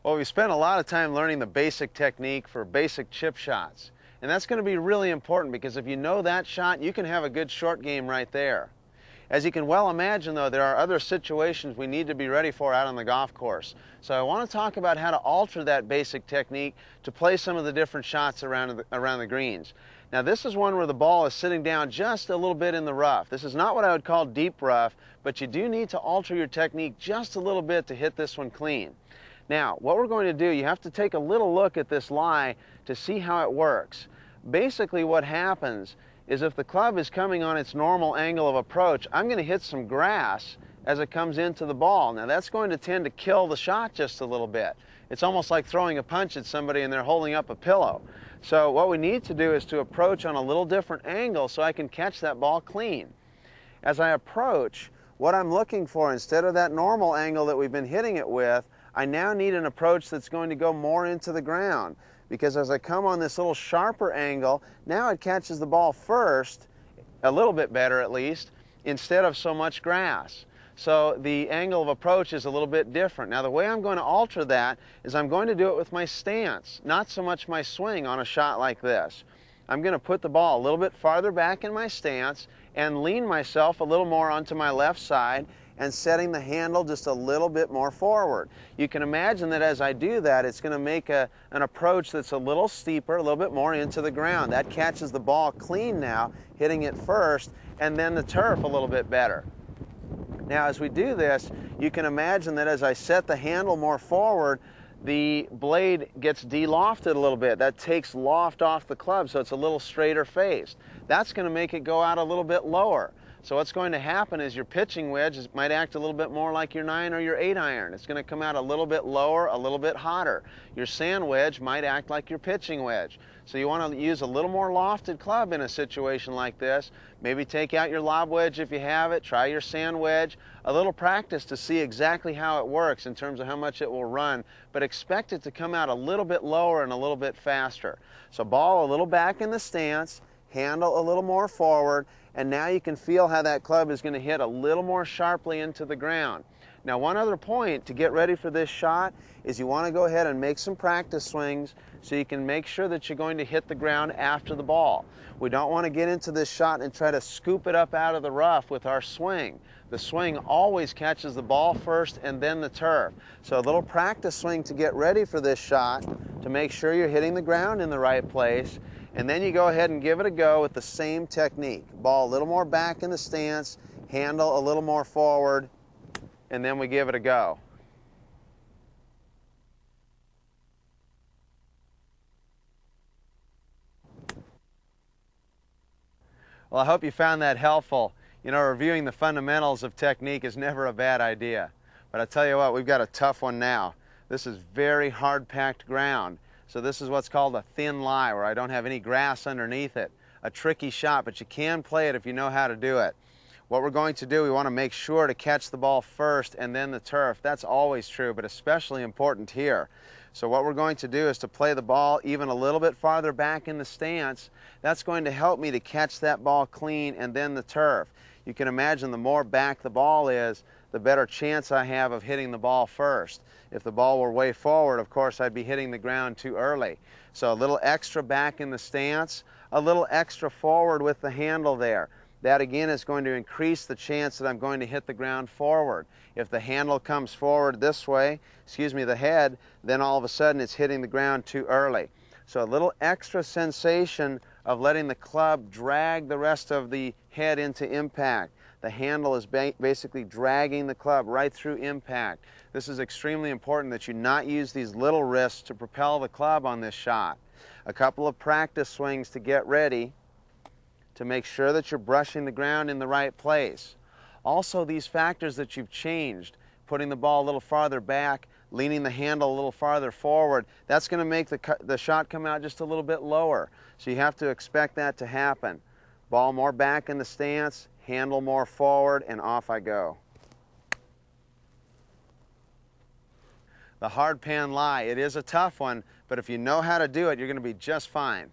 Well, we spent a lot of time learning the basic technique for basic chip shots. And that's going to be really important because if you know that shot, you can have a good short game right there. As you can well imagine, though, there are other situations we need to be ready for out on the golf course. So I want to talk about how to alter that basic technique to play some of the different shots around the greens. Now, this is one where the ball is sitting down just a little bit in the rough. This is not what I would call deep rough, but you do need to alter your technique just a little bit to hit this one clean. Now, what we're going to do, you have to take a little look at this lie to see how it works. Basically, what happens is if the club is coming on its normal angle of approach, I'm going to hit some grass as it comes into the ball. Now, that's going to tend to kill the shot just a little bit. It's almost like throwing a punch at somebody and they're holding up a pillow. So what we need to do is to approach on a little different angle so I can catch that ball clean. As I approach, what I'm looking for, instead of that normal angle that we've been hitting it with, I now need an approach that's going to go more into the ground, because as I come on this little sharper angle, now it catches the ball first, a little bit better at least, instead of so much grass. So the angle of approach is a little bit different. Now, the way I'm going to alter that is I'm going to do it with my stance, not so much my swing on a shot like this. I'm going to put the ball a little bit farther back in my stance and lean myself a little more onto my left side and setting the handle just a little bit more forward. You can imagine that as I do that, it's going to make an approach that's a little steeper, a little bit more into the ground. That catches the ball clean now, hitting it first, and then the turf a little bit better. Now, as we do this, you can imagine that as I set the handle more forward, the blade gets de-lofted a little bit. That takes loft off the club, so it's a little straighter faced. That's going to make it go out a little bit lower. So what's going to happen is your pitching wedge might act a little bit more like your 9 or your 8 iron. It's going to come out a little bit lower, a little bit hotter. Your sand wedge might act like your pitching wedge. So you want to use a little more lofted club in a situation like this. Maybe take out your lob wedge if you have it. Try your sand wedge. A little practice to see exactly how it works in terms of how much it will run, but expect it to come out a little bit lower and a little bit faster. So ball a little back in the stance, handle a little more forward, and now you can feel how that club is going to hit a little more sharply into the ground. Now, one other point to get ready for this shot is you want to go ahead and make some practice swings so you can make sure that you're going to hit the ground after the ball. We don't want to get into this shot and try to scoop it up out of the rough with our swing. The swing always catches the ball first and then the turf. So a little practice swing to get ready for this shot to make sure you're hitting the ground in the right place. And then you go ahead and give it a go with the same technique. Ball a little more back in the stance, handle a little more forward, and then we give it a go. Well, I hope you found that helpful. You know, reviewing the fundamentals of technique is never a bad idea. But I tell you what, we've got a tough one now. This is very hard-packed ground. So this is what's called a thin lie, where I don't have any grass underneath it. A tricky shot, but you can play it if you know how to do it. What we're going to do, we want to make sure to catch the ball first and then the turf. That's always true, but especially important here. So what we're going to do is to play the ball even a little bit farther back in the stance. That's going to help me to catch that ball clean and then the turf. You can imagine the more back the ball is, the better chance I have of hitting the ball first. If the ball were way forward, of course, I'd be hitting the ground too early. So a little extra back in the stance, a little extra forward with the handle there. That again is going to increase the chance that I'm going to hit the ground forward. If the handle comes forward this way, the head, then all of a sudden it's hitting the ground too early. So a little extra sensation of letting the club drag the rest of the head into impact. The handle is basically dragging the club right through impact. This is extremely important that you not use these little wrists to propel the club on this shot. A couple of practice swings to get ready to make sure that you're brushing the ground in the right place. Also, these factors that you've changed, putting the ball a little farther back, leaning the handle a little farther forward, that's going to make the shot come out just a little bit lower. So you have to expect that to happen. Ball more back in the stance, handle more forward, and off I go. The hard pan lie, it is a tough one, but if you know how to do it, you're going to be just fine.